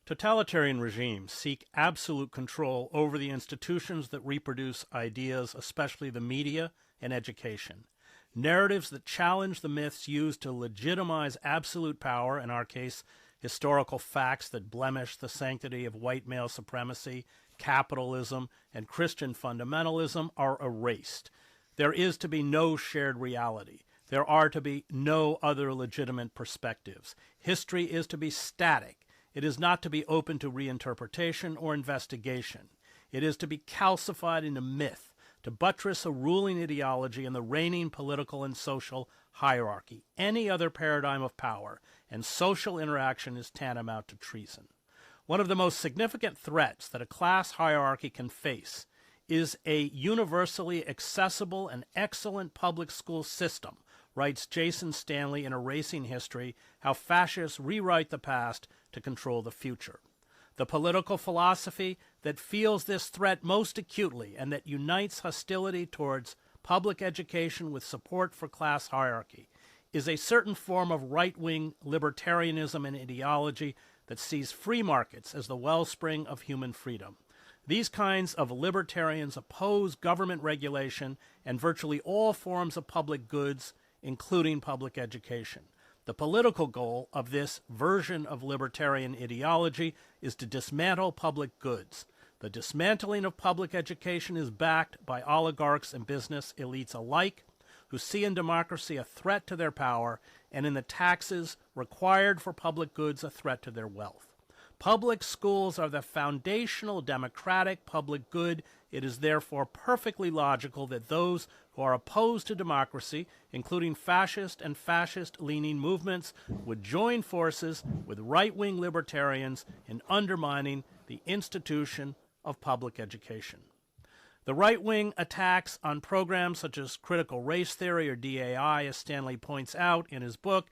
Totalitarian regimes seek absolute control over the institutions that reproduce ideas, especially the media and education. Narratives that challenge the myths used to legitimize absolute power, in our case, historical facts that blemish the sanctity of white male supremacy, capitalism, and Christian fundamentalism, are erased. There is to be no shared reality. There are to be no other legitimate perspectives. History is to be static. It is not to be open to reinterpretation or investigation. It is to be calcified into myth, to buttress a ruling ideology and the reigning political and social hierarchy. Any other paradigm of power and social interaction is tantamount to treason. One of the most significant threats that a class hierarchy can face is a universally accessible and excellent public school system, writes Jason Stanley in Erasing History, How Fascists Rewrite the Past to Control the Future. The political philosophy that feels this threat most acutely and that unites hostility towards public education with support for class hierarchy is a certain form of right-wing libertarianism and ideology that sees free markets as the wellspring of human freedom. These kinds of libertarians oppose government regulation and virtually all forms of public goods, including public education. The political goal of this version of libertarian ideology is to dismantle public goods. The dismantling of public education is backed by oligarchs and business elites alike, who see in democracy a threat to their power, and in the taxes required for public goods a threat to their wealth. Public schools are the foundational democratic public good. It is therefore perfectly logical that those who are opposed to democracy, including fascist and fascist-leaning movements, would join forces with right-wing libertarians in undermining the institution of public education. The right-wing attacks on programs such as critical race theory or DAI, as Stanley points out in his book,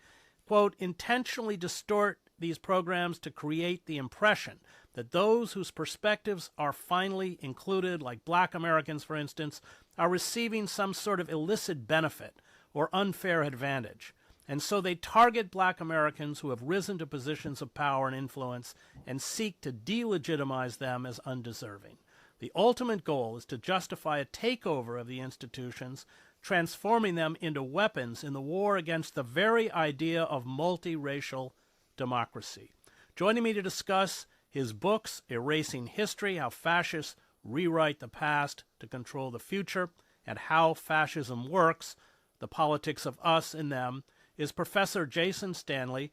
quote, intentionally distort these programs to create the impression that those whose perspectives are finally included, like Black Americans, for instance, are receiving some sort of illicit benefit or unfair advantage. And so they target Black Americans who have risen to positions of power and influence and seek to delegitimize them as undeserving. The ultimate goal is to justify a takeover of the institutions, transforming them into weapons in the war against the very idea of multiracial democracy. Joining me to discuss his books, Erasing History, How Fascists Rewrite the Past to Control the Future, and How Fascism Works, The Politics of Us and Them, is Professor Jason Stanley.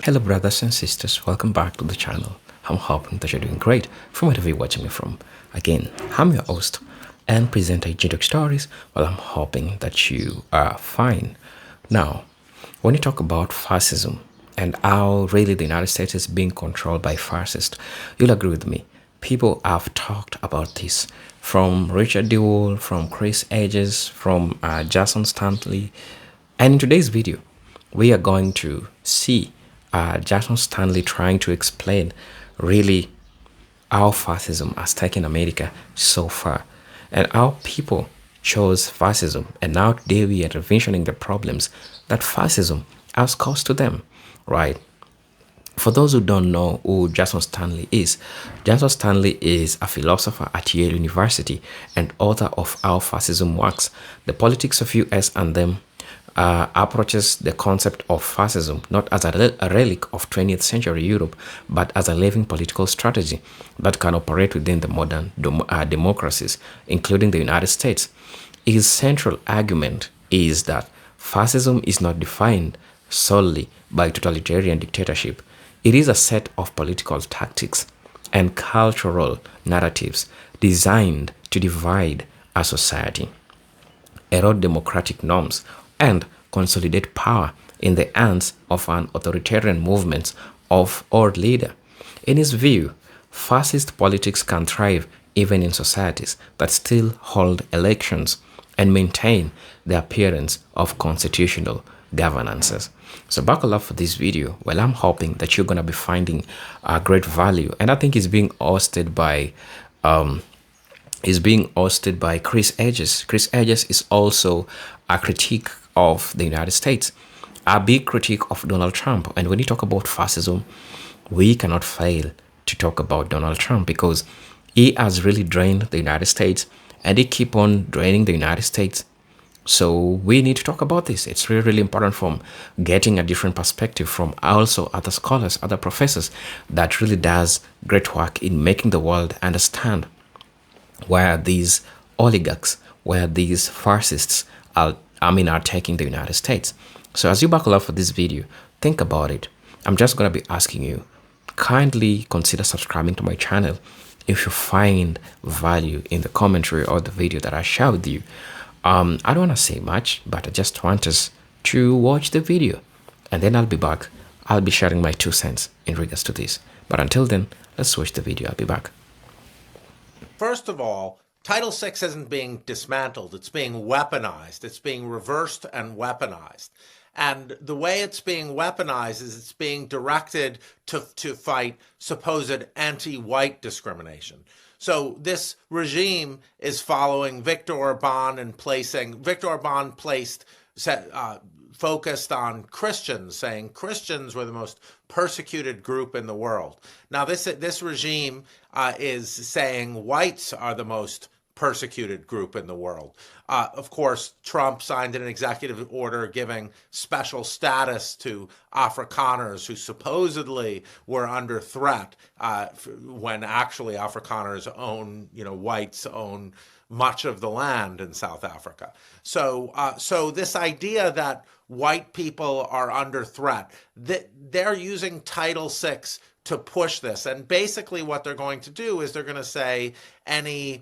Hello brothers and sisters, welcome back to the channel. I'm hoping that you're doing great from wherever you're watching me from. Again, I'm your host and presenter Distorting Stories. Well, I'm hoping that you are fine. Now, when you talk about fascism, and how really the United States is being controlled by fascists, you'll agree with me. People have talked about this, from Richard DeWolf, from Chris Hedges, from Jason Stanley. And in today's video, we are going to see Jason Stanley trying to explain really how fascism has taken America so far, and how people chose fascism, and now today we are mentioning the problems that fascism has caused to them. Right. For those who don't know who Jason Stanley is a philosopher at Yale University and author of How Fascism Works, The Politics of US and Them, approaches the concept of fascism not as a relic of 20th century Europe, but as a living political strategy that can operate within the modern democracies, including the United States. His central argument is that fascism is not defined solely by totalitarian dictatorship. It is a set of political tactics and cultural narratives designed to divide a society, erode democratic norms, and consolidate power in the hands of an authoritarian movement or leader. In his view, fascist politics can thrive even in societies that still hold elections and maintain the appearance of constitutional governances. So buckle up for this video. Well, I'm hoping that you're gonna be finding great value, and I think it's being hosted by Chris Hedges. Chris Hedges is also a critique of the United States, a big critique of Donald Trump. And when you talk about fascism, we cannot fail to talk about Donald Trump because he has really drained the United States and he keep on draining the United States. So we need to talk about this. It's really, really important from getting a different perspective from also other scholars, other professors that really does great work in making the world understand where these oligarchs, where these fascists are taking the United States. So as you buckle up for this video, think about it. I'm just going to be asking you, kindly consider subscribing to my channel if you find value in the commentary or the video that I share with you. I don't want to say much, but I just want us to watch the video and then I'll be back. I'll be sharing my 2 cents in regards to this. But until then, let's watch the video. I'll be back. First of all, Title VI isn't being dismantled. It's being weaponized. It's being reversed and weaponized. And the way it's being weaponized is it's being directed to fight supposed anti-white discrimination. So this regime is following Viktor Orban and Viktor Orban focused on Christians, saying Christians were the most persecuted group in the world. Now this regime is saying whites are the most persecuted group in the world. Of course, Trump signed an executive order giving special status to Afrikaners who supposedly were under threat when actually Afrikaners own, whites own much of the land in South Africa. So this idea that white people are under threat, they're using Title VI to push this. And basically what they're going to do is they're going to say any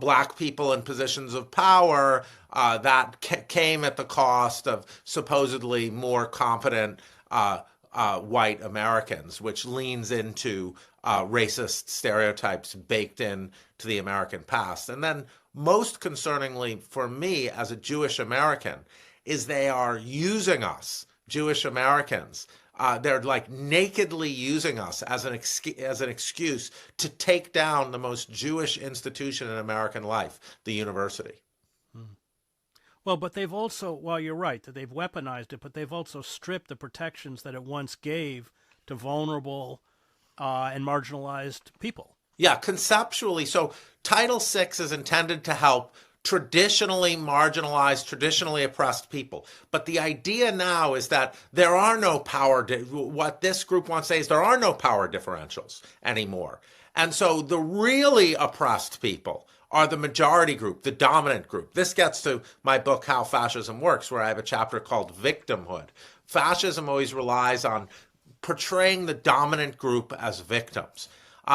black people in positions of power that came at the cost of supposedly more competent white Americans, which leans into racist stereotypes baked in to the American past. And then most concerningly for me as a Jewish American is they are using us, Jewish Americans. They're like nakedly using us as an excuse to take down the most Jewish institution in American life, the university. Well, but they've also, well, you're right, that they've weaponized it, but they've also stripped the protections that it once gave to vulnerable and marginalized people. Yeah, conceptually. So Title VI is intended to help traditionally marginalized, traditionally oppressed people. But the idea now is that there are no what this group wants to say is there are no power differentials anymore. And so the really oppressed people are the majority group, the dominant group. This gets to my book, How Fascism Works, where I have a chapter called Victimhood. Fascism always relies on portraying the dominant group as victims.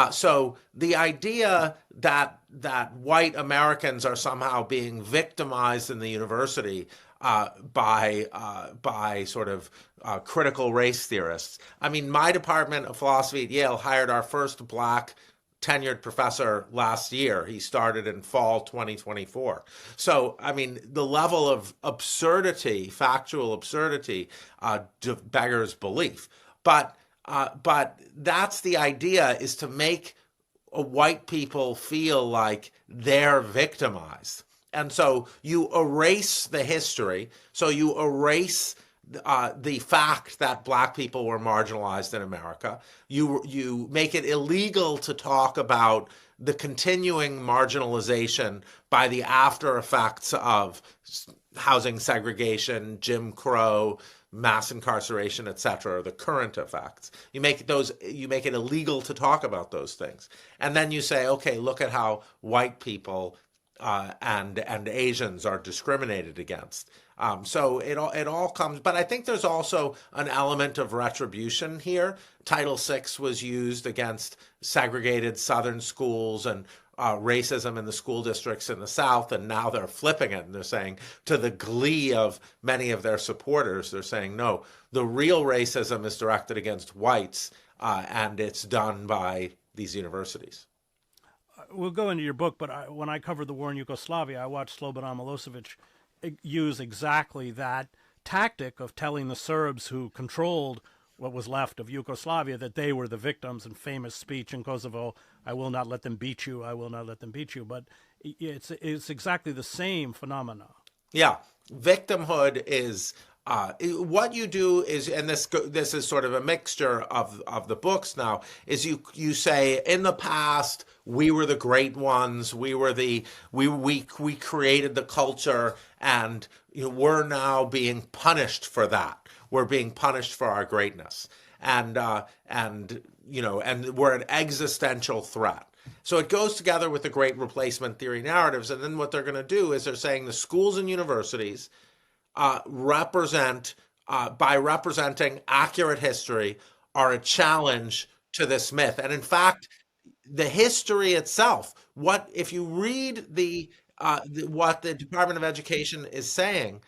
So the idea that white Americans are somehow being victimized in the university by sort of critical race theorists. I mean, my department of philosophy at Yale hired our first black tenured professor last year. He started in fall 2024. So, I mean, the level of absurdity, factual absurdity, beggars belief. But that's the idea, is to make white people feel like they're victimized. And so you erase the history. So you erase the fact that black people were marginalized in America. You make it illegal to talk about the continuing marginalization by the after effects of housing segregation, Jim Crow, mass incarceration, etc., the current effects. You make it illegal to talk about those things. And then you say, okay, look at how white people and Asians are discriminated against. So it all comes, but I think there's also an element of retribution here. Title VI was used against segregated Southern schools and racism in the school districts in the South, and now they're flipping it and they're saying, to the glee of many of their supporters, they're saying, no, the real racism is directed against whites, and it's done by these universities. We'll go into your book, but when I covered the war in Yugoslavia, I watched Slobodan Milosevic use exactly that tactic of telling the Serbs who controlled what was left of Yugoslavia that they were the victims, and famous speech in Kosovo, I will not let them beat you, I will not let them beat you. But it's exactly the same phenomena. Yeah, victimhood is what you do is, and this is sort of a mixture of the books now, is you say in the past we were the great ones, we created the culture, and we're now being punished for that. We're being punished for our greatness, and we're an existential threat. So it goes together with the great replacement theory narratives, and then what they're going to do is they're saying the schools and universities represent, by representing accurate history, are a challenge to this myth. And in fact, the history itself, what if you read what the Department of Education is saying,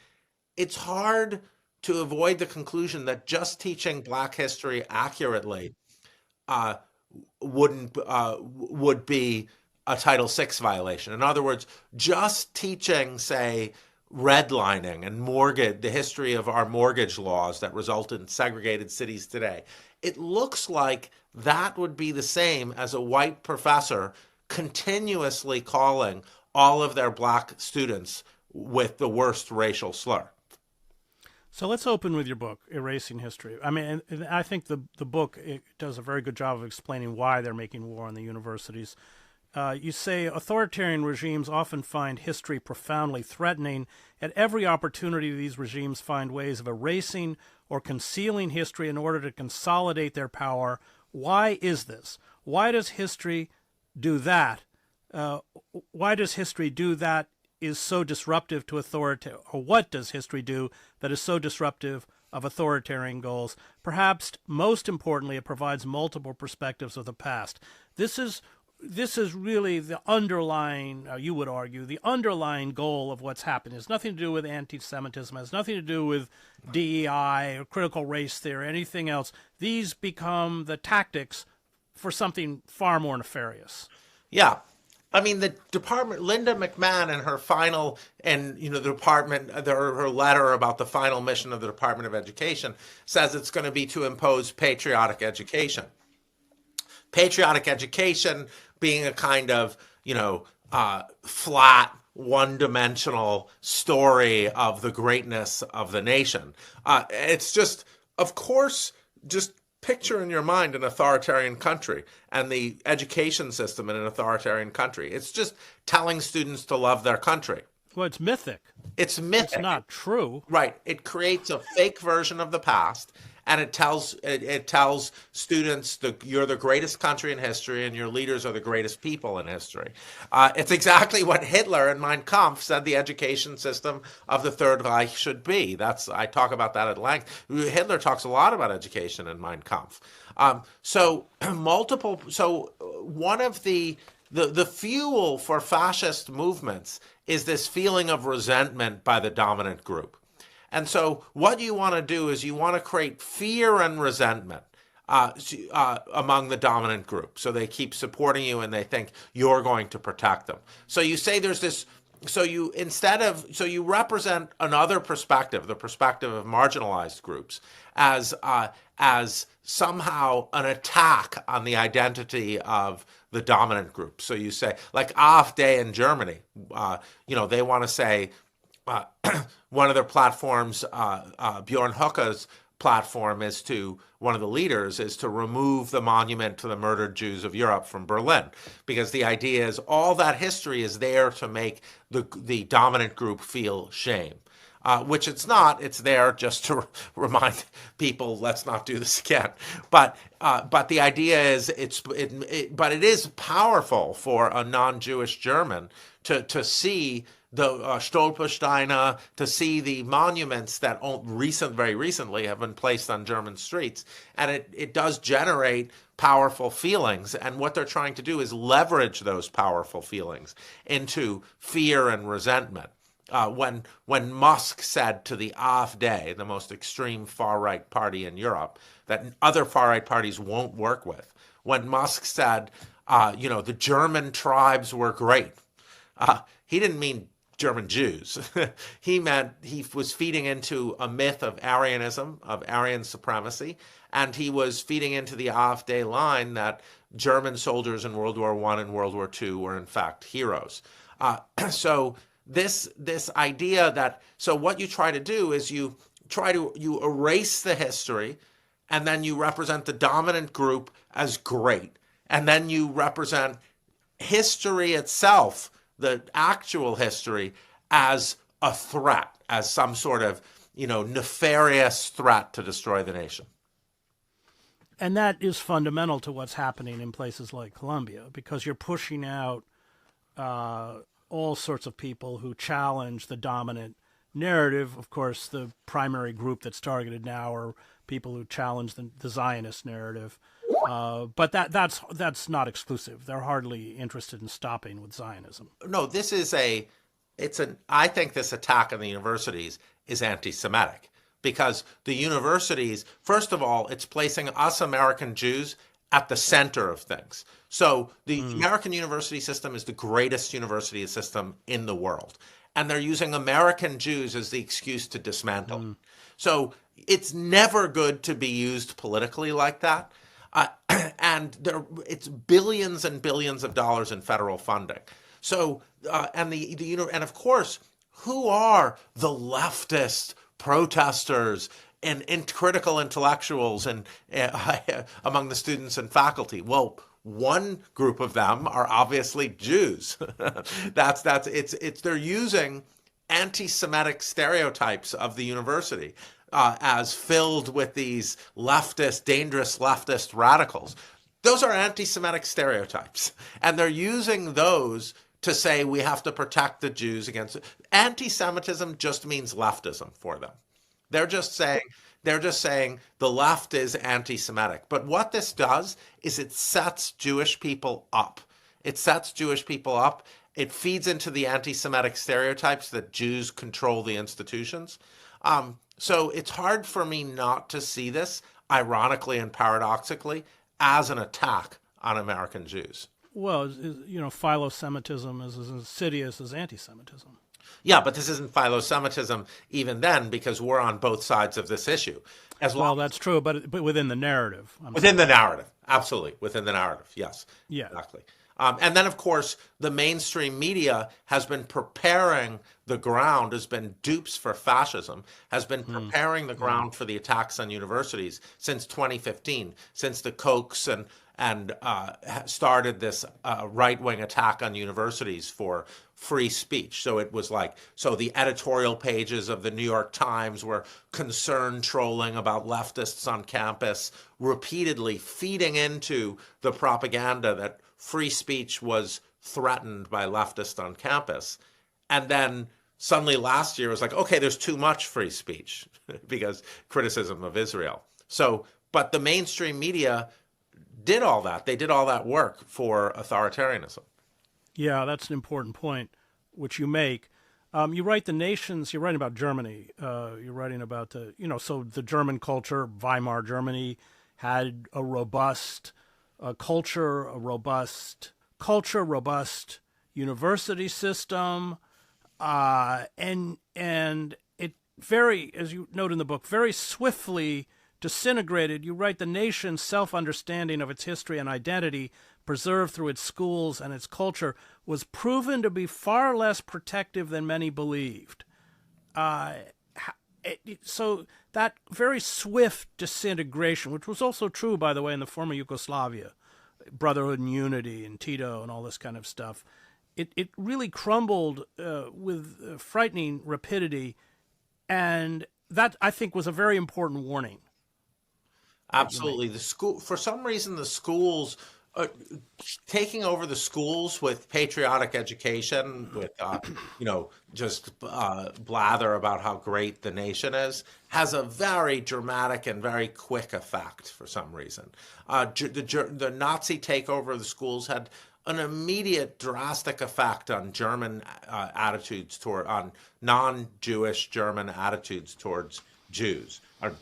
it's hard to avoid the conclusion that just teaching Black history accurately uh, would be a Title VI violation. In other words, just teaching, say, redlining and mortgage, the history of our mortgage laws that result in segregated cities today, it looks like that would be the same as a white professor continuously calling all of their Black students with the worst racial slur. So let's open with your book, Erasing History. I mean, and I think the book, it does a very good job of explaining why they're making war on the universities. You say authoritarian regimes often find history profoundly threatening. At every opportunity, these regimes find ways of erasing or concealing history in order to consolidate their power. Why is this? Why does history do that? Why does history do that is so disruptive to authority, or what does history do that is so disruptive of authoritarian goals? Perhaps most importantly, it provides multiple perspectives of the past. This is really the underlying, you would argue, the underlying goal of what's happened. It has nothing to do with anti-Semitism. It has nothing to do with DEI or critical race theory or anything else. These become the tactics for something far more nefarious. Yeah. I mean, the department, Linda McMahon, in her final, and the department, her letter about the final mission of the Department of Education says it's going to be to impose patriotic education. Patriotic education being a kind of, flat, one-dimensional story of the greatness of the nation. It's just, of course, just picture in your mind an authoritarian country and the education system in an authoritarian country. It's just telling students to love their country. Well, it's mythic. It's mythic. It's not true. Right. It creates a fake version of the past, and it tells students that you're the greatest country in history and your leaders are the greatest people in history. It's exactly what Hitler in Mein Kampf said the education system of the Third Reich should be. I talk about that at length. Hitler talks a lot about education in Mein Kampf. So one of the fuel for fascist movements is this feeling of resentment by the dominant group. And so what you want to do is you want to create fear and resentment among the dominant group. So they keep supporting you and they think you're going to protect them. So you say there's this, so you represent another perspective, the perspective of marginalized groups, as somehow an attack on the identity of the dominant group. So you say, like AfD in Germany, they want to say, one of their platforms, Bjorn Höcke's platform one of the leaders is to remove the monument to the murdered Jews of Europe from Berlin, because the idea is all that history is there to make the dominant group feel shame. Which it's not. It's there just to remind people, let's not do this again. But the idea is but it is powerful for a non-Jewish German to see the Stolpersteine, to see the monuments that very recently have been placed on German streets, and it does generate powerful feelings. And what they're trying to do is leverage those powerful feelings into fear and resentment. When Musk said to the AfD, the most extreme far-right party in Europe, that other far-right parties won't work with, when Musk said, the German tribes were great, he didn't mean German Jews. He meant he was feeding into a myth of Aryanism, of Aryan supremacy, and he was feeding into the AfD line that German soldiers in World War I and World War II were in fact heroes. So this idea that, so what you try to do is you you erase the history, and then you represent the dominant group as great, and then you represent history itself, the actual history, as a threat, as some sort of, nefarious threat to destroy the nation. And that is fundamental to what's happening in places like Colombia, because you're pushing out all sorts of people who challenge the dominant narrative. Of course, the primary group that's targeted now are people who challenge the Zionist narrative. But that's not exclusive. They're hardly interested in stopping with Zionism. No, I think this attack on the universities is anti-Semitic, because the universities, first of all, it's placing us American Jews at the center of things. So the American university system is the greatest university system in the world. And they're using American Jews as the excuse to dismantle it. So it's never good to be used politically like that. And it's billions and billions of dollars in federal funding. So, and of course, who are the leftist protesters and critical intellectuals and among the students and faculty? Well, one group of them are obviously Jews. They're using anti-Semitic stereotypes of the university as filled with these dangerous leftist radicals. Those are anti-Semitic stereotypes, and they're using those to say we have to protect the Jews against it. Anti-Semitism just means leftism for them. They're just saying the left is anti-Semitic. But what this does is it sets Jewish people up. It sets Jewish people up. It feeds into the anti-Semitic stereotypes that Jews control the institutions. So it's hard for me not to see this, ironically and paradoxically, as an attack on American Jews. Well, philo-Semitism is as insidious as anti-Semitism. Yeah, but this isn't philo-Semitism even then, because we're on both sides of this issue. Well, that's true, but within the narrative. Within the narrative, absolutely. Within the narrative, yes. Yeah. Exactly. And then, of course, the mainstream media has been preparing the ground, has been dupes for fascism, has been preparing the ground for the attacks on universities since 2015, since the Kochs and started this right-wing attack on universities for free speech. So it was the editorial pages of the New York Times were concerned trolling about leftists on campus, repeatedly feeding into the propaganda that free speech was threatened by leftists on campus. And then suddenly last year it was like, okay, there's too much free speech because criticism of Israel. So, but the mainstream media did all that. They did all that work for authoritarianism. Yeah, that's an important point, which you make. You write you're writing about Germany. You're writing about so the German culture, Weimar Germany, had a robust culture, robust university system, and it very, as you note in the book, very swiftly disintegrated. You write the nation's self-understanding of its history and identity, preserved through its schools and its culture, was proven to be far less protective than many believed. So that very swift disintegration, which was also true, by the way, in the former Yugoslavia, Brotherhood and Unity and Tito and all this kind of stuff, it really crumbled with frightening rapidity. And that, I think, was a very important warning. Absolutely. For some reason, the schools, taking over the schools with patriotic education, with, just blather about how great the nation is, has a very dramatic and very quick effect for some reason. The Nazi takeover of the schools had an immediate drastic effect on German on non-Jewish German attitudes towards Jews, or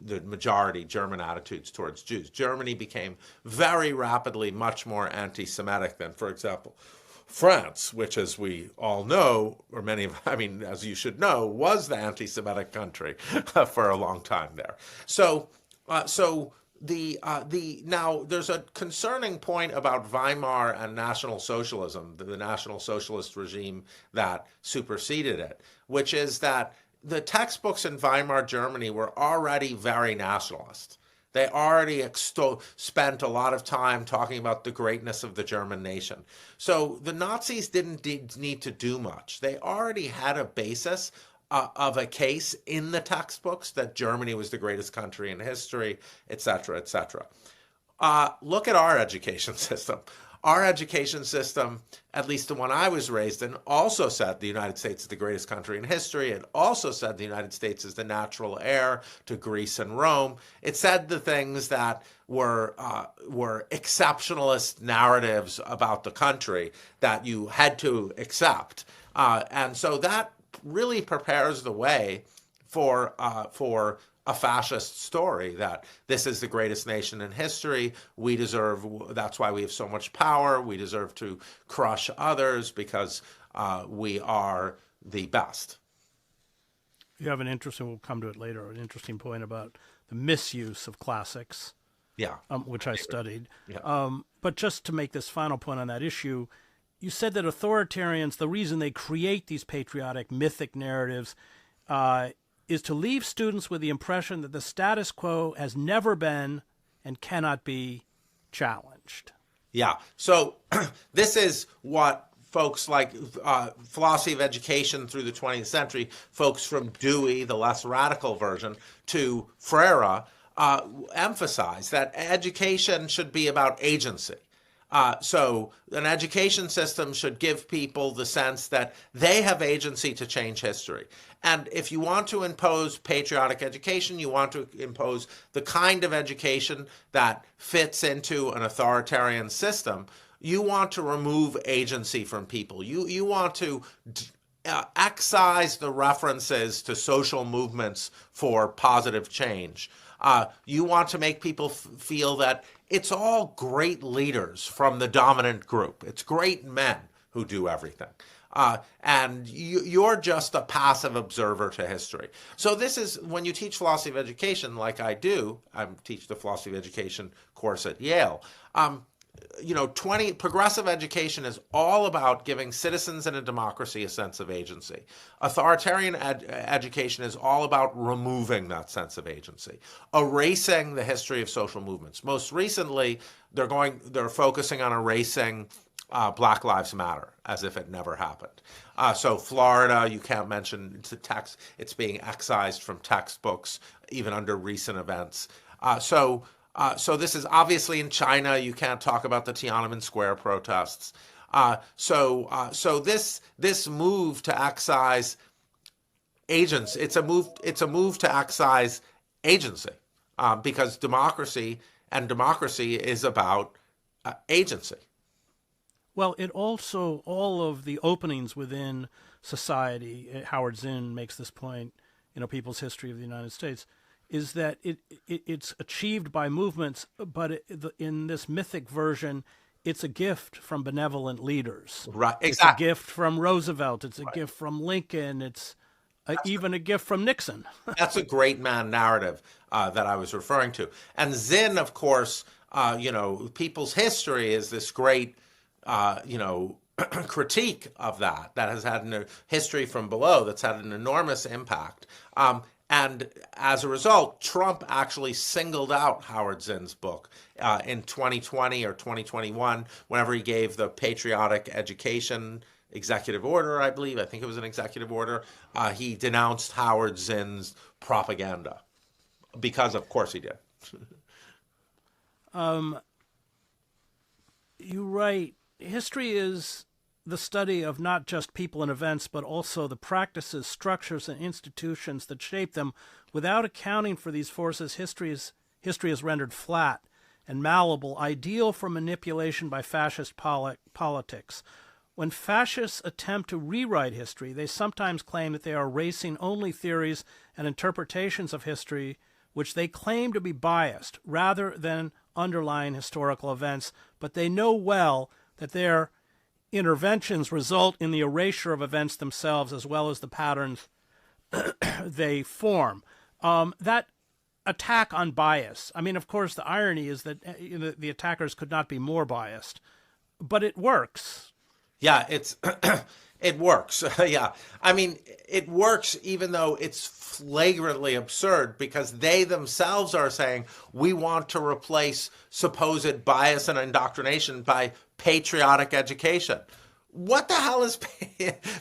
the majority German attitudes towards Jews. Germany became very rapidly much more anti-Semitic than, for example, France, which, as we all know, or as you should know, was the anti-Semitic country for a long time there. Now there's a concerning point about Weimar and National Socialism, the National Socialist regime that superseded it, which is that the textbooks in Weimar Germany were already very nationalist. They already spent a lot of time talking about the greatness of the German nation. So the Nazis didn't need to do much. They already had a basis of a case in the textbooks that Germany was the greatest country in history, etc., etc. Look at our education system. Our education system, at least the one I was raised in, also said the United States is the greatest country in history. It also said the United States is the natural heir to Greece and Rome. It said the things that were exceptionalist narratives about the country that you had to accept. And so that really prepares the way for a fascist story that this is the greatest nation in history. We deserve, that's why we have so much power. We deserve to crush others because we are the best. You have an interesting, we'll come to it later, an interesting point about the misuse of classics, which I studied. Yeah. But just to make this final point on that issue, you said that authoritarians, the reason they create these patriotic mythic narratives is to leave students with the impression that the status quo has never been and cannot be challenged. Yeah. So this is what folks like philosophy of education through the 20th century, folks from Dewey, the less radical version, to Freire, emphasize that education should be about agency. So an education system should give people the sense that they have agency to change history. And if you want to impose patriotic education, you want to impose the kind of education that fits into an authoritarian system, you want to remove agency from people. You want to excise the references to social movements for positive change. You want to make people feel that it's all great leaders from the dominant group. It's great men who do everything. And you're just a passive observer to history. So this is, when you teach philosophy of education, like I do, I teach the philosophy of education course at Yale, progressive education is all about giving citizens in a democracy a sense of agency. Authoritarian education is all about removing that sense of agency, erasing the history of social movements. Most recently, they're focusing on erasing Black Lives Matter as if it never happened. So Florida, you can't mention text; it's being excised from textbooks, even under recent events. So this is obviously in China. You can't talk about the Tiananmen Square protests. So this move to excise agents, it's a move to excise agency, because democracy is about agency. Well, it also, all of the openings within society, Howard Zinn makes this point, People's History of the United States, is that it's achieved by movements, but in this mythic version, it's a gift from benevolent leaders. Right, exactly. It's a gift from Roosevelt. It's a gift from Lincoln. It's even a gift from Nixon. That's a great man narrative that I was referring to. And Zinn, of course, People's History is this great, critique of that has had a history from below that's had an enormous impact. And as a result, Trump actually singled out Howard Zinn's book in 2020 or 2021, whenever he gave the Patriotic Education executive order, I believe. I think it was an executive order. He denounced Howard Zinn's propaganda because, of course, he did. You write, history is the study of not just people and events, but also the practices, structures, and institutions that shape them. Without accounting for these forces, history is rendered flat and malleable, ideal for manipulation by fascist politics. When fascists attempt to rewrite history, they sometimes claim that they are erasing only theories and interpretations of history which they claim to be biased, rather than underlying historical events, but they know well that their interventions result in the erasure of events themselves as well as the patterns they form. That attack on bias, of course, the irony is that the attackers could not be more biased, but it works. Yeah, It works. Yeah. I mean, it works even though it's flagrantly absurd because they themselves are saying we want to replace supposed bias and indoctrination by patriotic education. What the hell is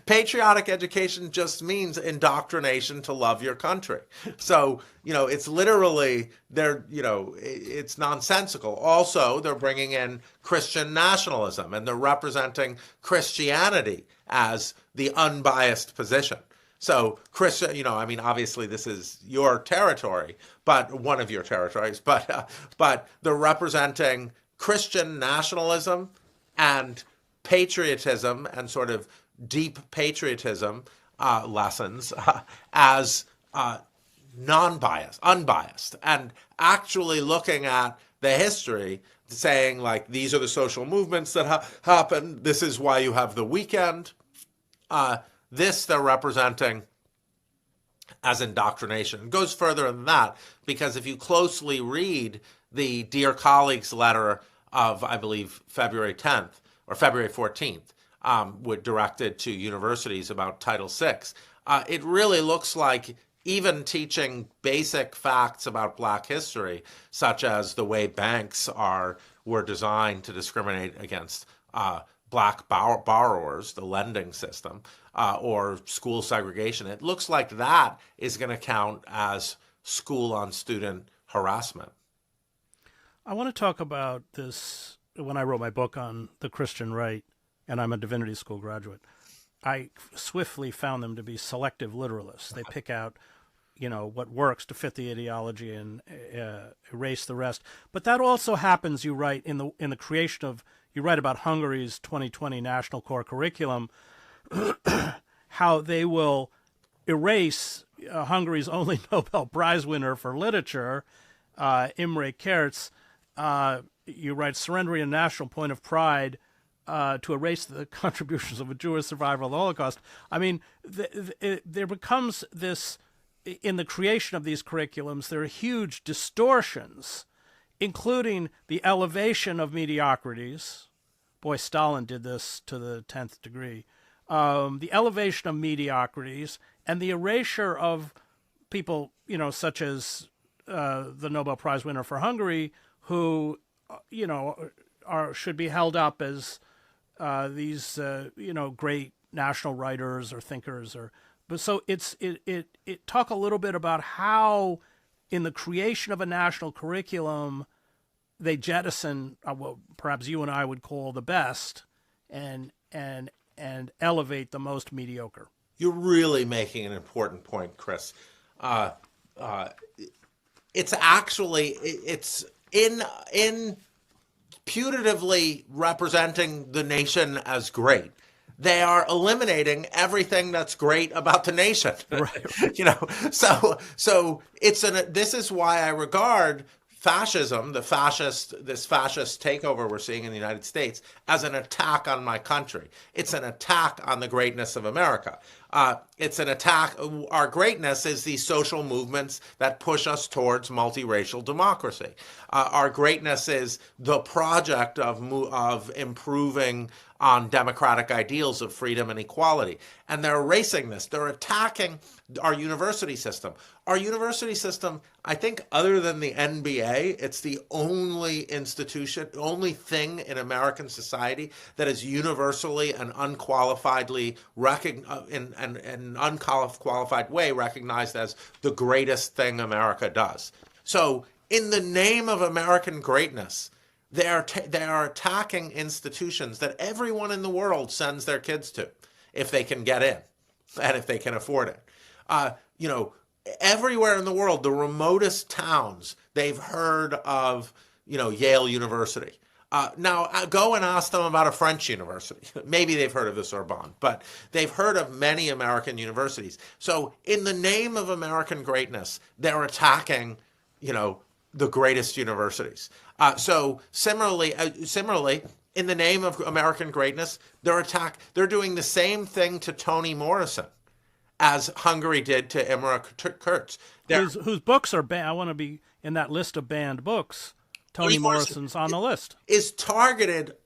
patriotic education? Just means indoctrination to love your country. So, it's literally, it's nonsensical. Also, they're bringing in Christian nationalism and they're representing Christianity as the unbiased position. So, Christian, obviously this is your territory, but one of your territories, but they're representing Christian nationalism and patriotism and sort of deep patriotism lessons as non-biased, unbiased, and actually looking at the history, saying like these are the social movements that happen. This is why you have the weekend. This they're representing as indoctrination. It goes further than that because if you closely read the Dear Colleagues letter of, I believe, February 10th, or February 14th, directed to universities about Title VI, it really looks like even teaching basic facts about Black history, such as the way banks were designed to discriminate against Black borrowers, the lending system, or school segregation, it looks like that is going to count as school-on-student harassment. I want to talk about this. When I wrote my book on the Christian right, and I'm a divinity school graduate, I swiftly found them to be selective literalists. They pick out, what works to fit the ideology and erase the rest. But that also happens, you write, in the creation of, you write about Hungary's 2020 National Core Curriculum, how they will erase Hungary's only Nobel Prize winner for literature, Imre Kertész. You write, surrendering a national point of pride to erase the contributions of a Jewish survivor of the Holocaust. I mean, there becomes this, in the creation of these curriculums, there are huge distortions, including the elevation of mediocrities. Boy, Stalin did this to the 10th degree. The elevation of mediocrities and the erasure of people, such as the Nobel Prize winner for Hungary, who should be held up as these great national writers or thinkers, but so it talk a little bit about how in the creation of a national curriculum they jettison what perhaps you and I would call the best and elevate the most mediocre. You're really making an important point, Chris. It's in putatively representing the nation as great. They are eliminating everything that's great about the nation. Right. So this is why I regard fascism, this fascist takeover we're seeing in the United States, as an attack on my country. It's an attack on the greatness of America. It's an attack. Our greatness is these social movements that push us towards multiracial democracy. Our greatness is the project of improving on democratic ideals of freedom and equality. And they're erasing this. They're attacking our university system. Our university system, I think, other than the NBA, it's the only institution, only thing in American society that is universally and unqualifiedly in an unqualified way recognized as the greatest thing America does. So in the name of American greatness, they are attacking institutions that everyone in the world sends their kids to if they can get in and if they can afford it. Everywhere in the world, the remotest towns, they've heard of, Yale University. Now, go and ask them about a French university. Maybe they've heard of the Sorbonne, but they've heard of many American universities. So in the name of American greatness, they're attacking, the greatest universities. So similarly, in the name of American greatness, they're doing the same thing to Toni Morrison as Hungary did to Imre Kertész. Whose books are banned. I want to be in that list of banned books. Toni Morrison's on the list. Is targeted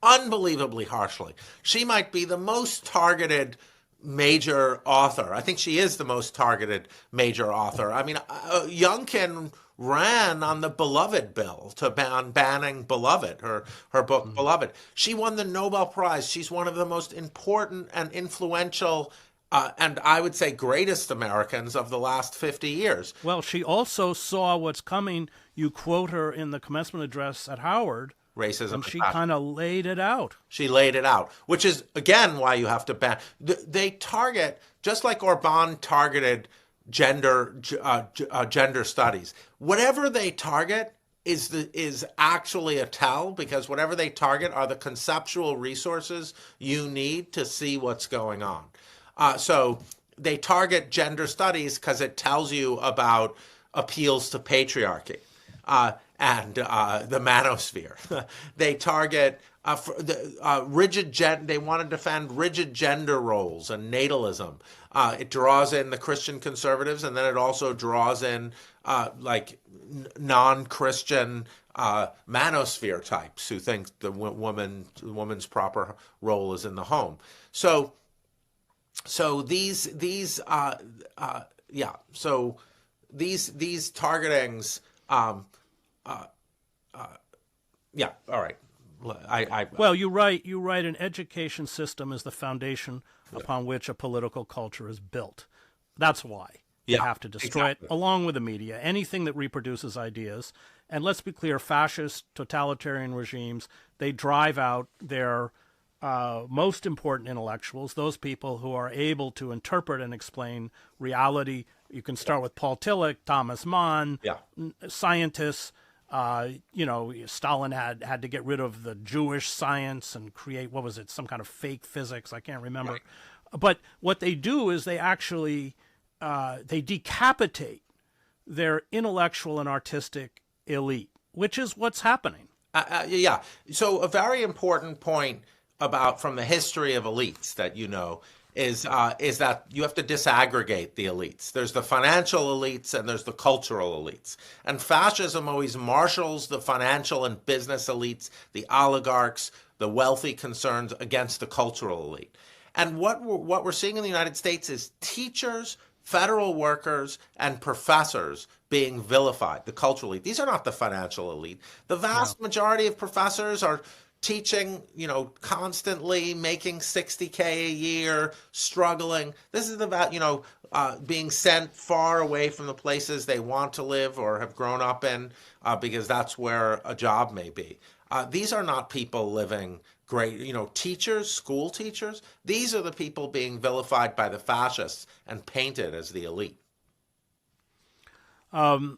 unbelievably harshly. She might be the most targeted major author. I think she is the most targeted major author. I mean, Youngkin ran on the Beloved bill to banning Beloved, her book Beloved. She won the Nobel Prize. She's one of the most important and influential and I would say greatest Americans of the last 50 years. Well, she also saw what's coming. You quote her in the commencement address at Howard. Racism. And she kind of laid it out. She laid it out, which is, again, why you have to ban. They target, just like Orban targeted gender studies. Whatever they target is actually a tell, because whatever they target are the conceptual resources you need to see what's going on. So they target gender studies because it tells you about appeals to patriarchy. And the manosphere. They target rigid they want to defend rigid gender roles and natalism. It draws in the Christian conservatives, and then it also draws in like non-Christian manosphere types who think the woman's proper role is in the home. So these targetings. Yeah. All right. Well, you write an education system is the foundation upon which a political culture is built. That's why you have to destroy it, along with the media, anything that reproduces ideas. And let's be clear, fascist, totalitarian regimes, they drive out their most important intellectuals, those people who are able to interpret and explain reality. You can start with Paul Tillich, Thomas Mann, scientists. Stalin had to get rid of the Jewish science and create, what was it, some kind of fake physics? I can't remember. Right. But what they do is they actually they decapitate their intellectual and artistic elite, which is what's happening. So a very important point from the history of elites that is that you have to disaggregate the elites. There's the financial elites and there's the cultural elites. And fascism always marshals the financial and business elites, the oligarchs, the wealthy concerns against the cultural elite. And what we're seeing in the United States is teachers, federal workers, and professors being vilified, the cultural elite. These are not the financial elite. The vast majority of professors are teaching, constantly, making $60K a year, struggling. This is about, being sent far away from the places they want to live or have grown up in, because that's where a job may be. These are not people living great, teachers, school teachers. These are the people being vilified by the fascists and painted as the elite. And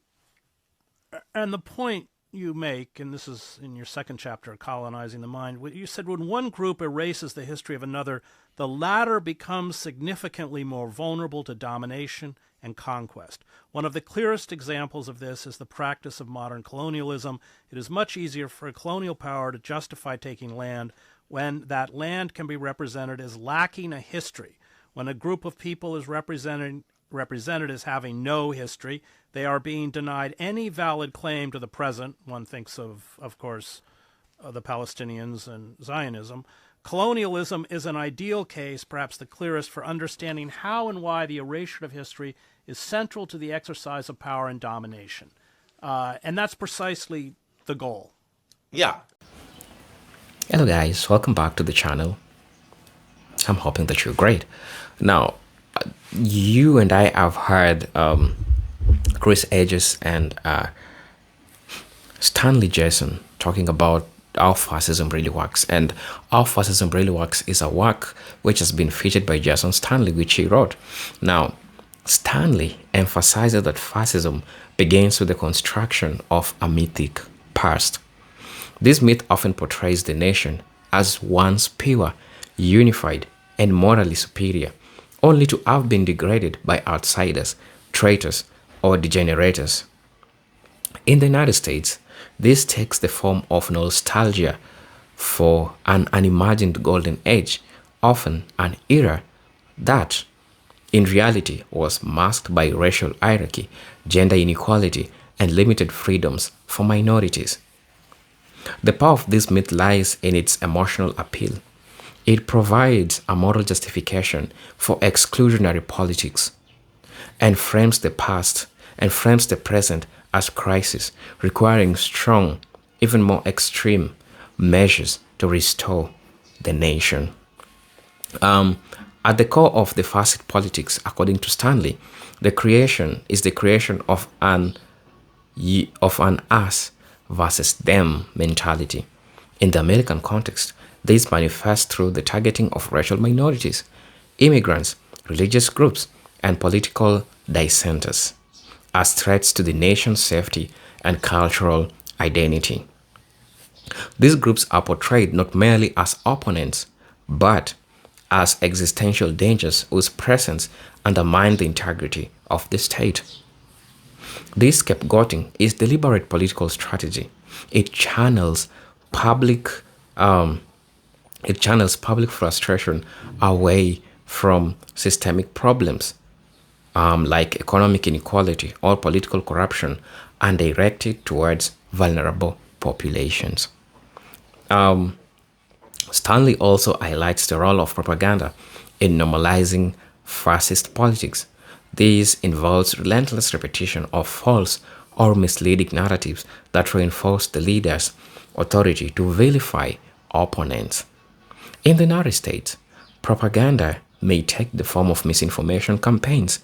the point you make, and this is in your second chapter, Colonizing the Mind, you said when one group erases the history of another, the latter becomes significantly more vulnerable to domination and conquest. One of the clearest examples of this is the practice of modern colonialism. It is much easier for a colonial power to justify taking land when that land can be represented as lacking a history. When a group of people is represented as having no history, they are being denied any valid claim to the present. One thinks of course, the Palestinians and Zionism. Colonialism is an ideal case, perhaps the clearest, for understanding how and why the erasure of history is central to the exercise of power and domination. And that's precisely the goal. Yeah. Hello guys, welcome back to the channel. I'm hoping that you're great. Now, you and I have heard Chris Edges and Stanley Jason talking about how fascism really works. And how fascism really works is a work which has been featured by Jason Stanley, which he wrote. Now, Stanley emphasizes that fascism begins with the construction of a mythic past. This myth often portrays the nation as once pure, unified, and morally superior, only to have been degraded by outsiders, traitors, or degenerators. In the United States, this takes the form of nostalgia for an unimagined golden age, often an era that, in reality, was masked by racial hierarchy, gender inequality, and limited freedoms for minorities. The power of this myth lies in its emotional appeal. It provides a moral justification for exclusionary politics and frames the past and frames the present as crisis, requiring strong, even more extreme measures to restore the nation. At the core of the fascist politics, according to Stanley, the creation is the creation of an us versus them mentality. In the American context, this manifests through the targeting of racial minorities, immigrants, religious groups, and political dissenters as threats to the nation's safety and cultural identity. These groups are portrayed not merely as opponents, but as existential dangers whose presence undermine the integrity of the state. This scapegoating is deliberate political strategy. It channels public um, it channels public frustration away from systemic problems like economic inequality or political corruption and direct it towards vulnerable populations. Um, Stanley also highlights the role of propaganda in normalizing fascist politics. This involves relentless repetition of false or misleading narratives that reinforce the leader's authority to vilify opponents. In the United States, propaganda may take the form of misinformation campaigns,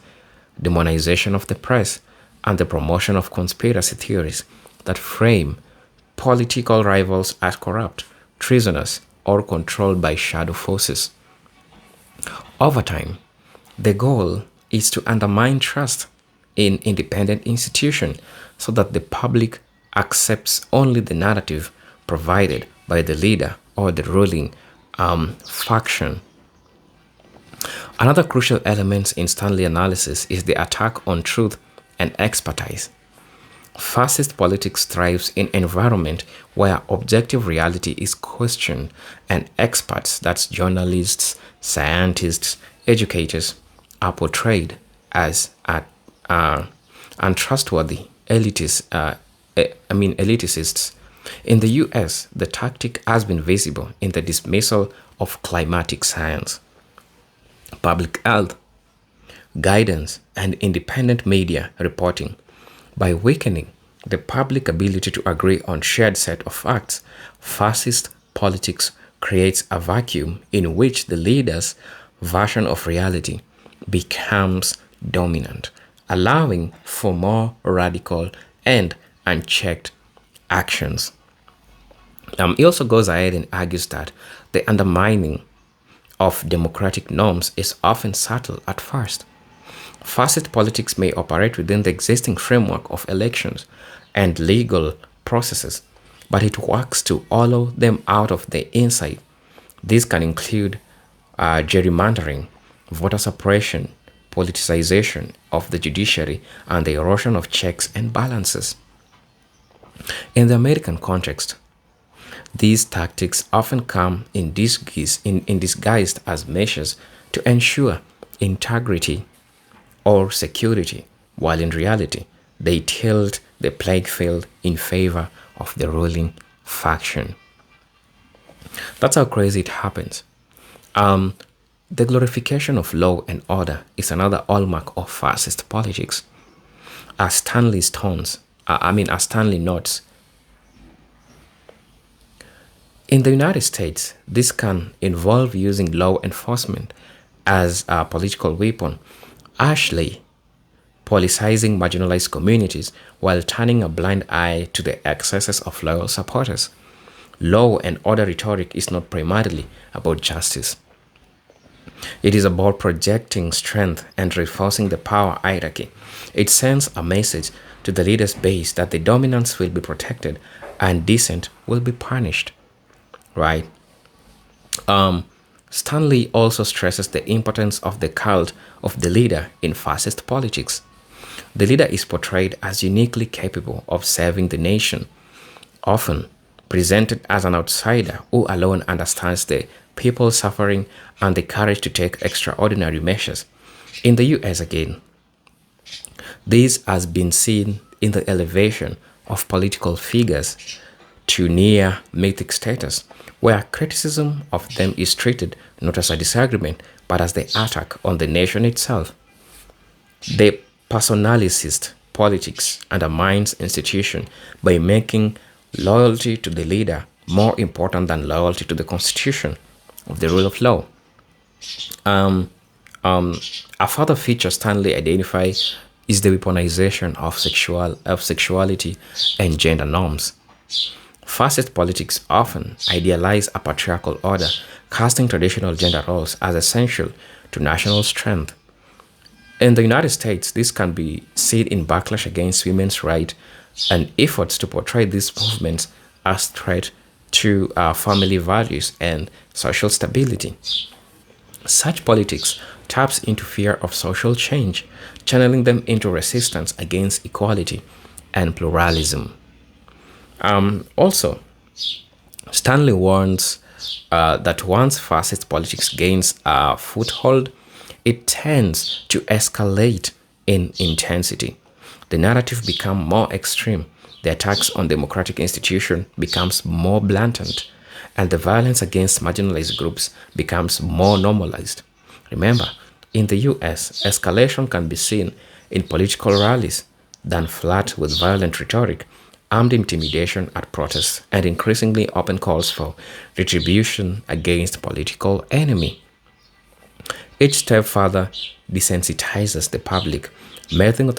demonization of the press, and the promotion of conspiracy theories that frame political rivals as corrupt, treasonous, or controlled by shadow forces. Over time, the goal is to undermine trust in independent institutions so that the public accepts only the narrative provided by the leader or the ruling faction. Another crucial element in Stanley analysis is the attack on truth and expertise. Fascist politics thrives in an environment where objective reality is questioned and experts, that's journalists, scientists, educators, are portrayed as untrustworthy elitists. In the US, the tactic has been visible in the dismissal of climatic science, public health, guidance, and independent media reporting. By weakening the public ability to agree on shared set of facts, fascist politics creates a vacuum in which the leader's version of reality becomes dominant, allowing for more radical and unchecked actions. He also goes ahead and argues that the undermining of democratic norms is often subtle at first. Fascist politics may operate within the existing framework of elections and legal processes, but it works to hollow them out of the inside. This can include gerrymandering, voter suppression, politicization of the judiciary, and the erosion of checks and balances. In the American context, these tactics often come in disguised as measures to ensure integrity or security, while in reality, they tilt the playing field in favor of the ruling faction. That's how crazy it happens. Um, the glorification of law and order is another hallmark of fascist politics. As Stanley notes, in the United States, this can involve using law enforcement as a political weapon, harshly politicizing marginalized communities while turning a blind eye to the excesses of loyal supporters. Law and order rhetoric is not primarily about justice. It is about projecting strength and reinforcing the power hierarchy. It sends a message to the leader's base that the dominance will be protected and dissent will be punished. Right? Stanley also stresses the importance of the cult of the leader in fascist politics. The leader is portrayed as uniquely capable of serving the nation, often presented as an outsider who alone understands the people's suffering and the courage to take extraordinary measures. In the US again, this has been seen in the elevation of political figures to near mythic status, where criticism of them is treated not as a disagreement, but as the attack on the nation itself. The personalicist politics undermines institution by making loyalty to the leader more important than loyalty to the constitution of the rule of law. A further feature Stanley identifies is the weaponization of sexuality and gender norms. Fascist politics often idealize a patriarchal order, casting traditional gender roles as essential to national strength. In the United States, this can be seen in backlash against women's rights and efforts to portray these movements as threat to family values and social stability. Such politics taps into fear of social change, channeling them into resistance against equality and pluralism. Also, Stanley warns that once fascist politics gains a foothold, it tends to escalate in intensity. The narrative becomes more extreme, the attacks on democratic institutions becomes more blatant, and the violence against marginalized groups becomes more normalized. Remember, in the US, escalation can be seen in political rallies than flat with violent rhetoric, armed intimidation at protests, and increasingly open calls for retribution against political enemy. Each step further desensitizes the public, making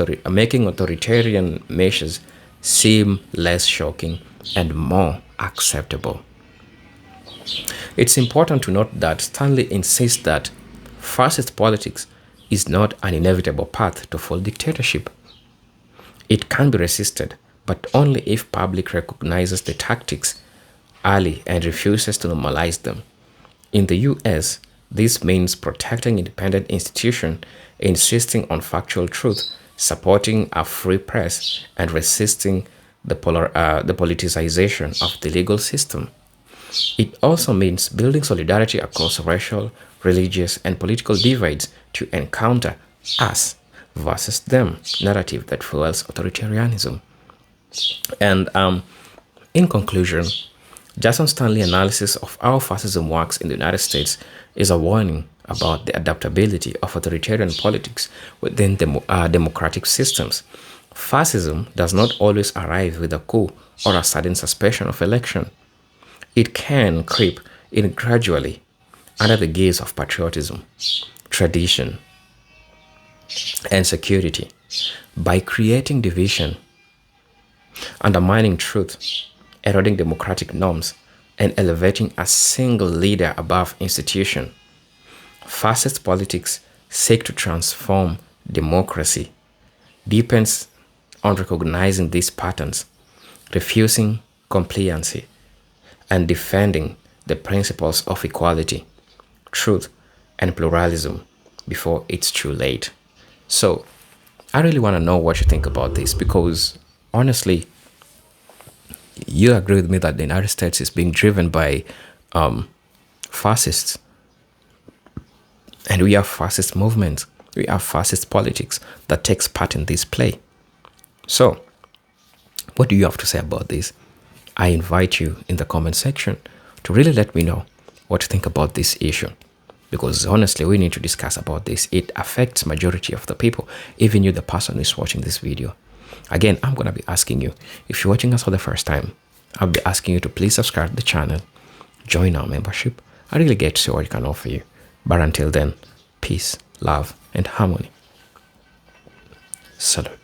authoritarian measures seem less shocking and more acceptable. It's important to note that Stanley insists that fascist politics is not an inevitable path to full dictatorship. It can be resisted, but only if public recognizes the tactics early and refuses to normalize them. In the US, this means protecting independent institutions, insisting on factual truth, supporting a free press, and resisting the politicization of the legal system. It also means building solidarity across racial, religious, and political divides to encounter us versus them narrative that fuels authoritarianism. And in conclusion, Jason Stanley's analysis of how fascism works in the United States is a warning about the adaptability of authoritarian politics within democratic systems. Fascism does not always arrive with a coup or a sudden suspension of election. It can creep in gradually under the gaze of patriotism, tradition, and security by creating division, undermining truth, eroding democratic norms, and elevating a single leader above institution. Fascist politics seek to transform democracy, depends on recognizing these patterns, refusing compliancy, and defending the principles of equality, truth, and pluralism before it's too late. So, I really want to know what you think about this because, honestly, you agree with me that the United States is being driven by fascists. And we have fascist movements, we have fascist politics that takes part in this play. So, what do you have to say about this? I invite you in the comment section to really let me know what you think about this issue. Because honestly, we need to discuss about this. It affects majority of the people, even you, the person who is watching this video. Again, I'm going to be asking you, if you're watching us for the first time, I'll be asking you to please subscribe to the channel, join our membership. I really get to see what I can offer you. But until then, peace, love, and harmony. Salute.